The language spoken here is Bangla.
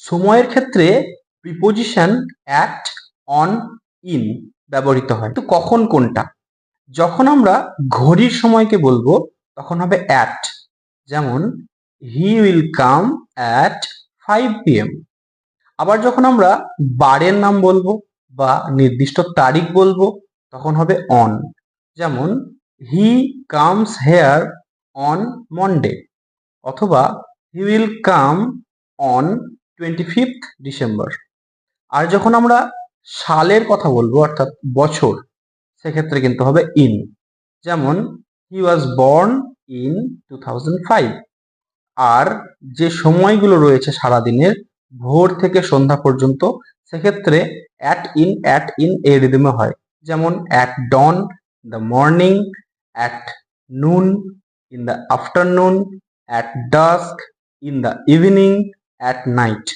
সময়ের ক্ষেত্রে প্রিপোজিশন অ্যাট, অন, ইন ব্যবহৃত হয়। তো কখন কোনটা? যখন আমরা ঘড়ির সময়কে বলবো তখন হবে অ্যাট। যেমন he will come at 5 PM। আবার যখন আমরা বারের নাম বলবো বা নির্দিষ্ট তারিখ বলবো তখন হবে অন। যেমন he comes here on Monday, অথবা he will come on 25th December. আর যখন আমরা সালের কথা বলবো অর্থাৎ বছর, সেক্ষেত্রে কিন্তু হবে ইন। যেমন হি ওয়াজ বর্ন ইন 2005। আর যে সময়গুলো রয়েছে সারাদিনের ভোর থেকে সন্ধ্যা পর্যন্ত, সেক্ষেত্রে অ্যাট ইন এই রিদমে হয়। যেমন at dawn the morning, at noon in the afternoon, at dusk in the evening, at night.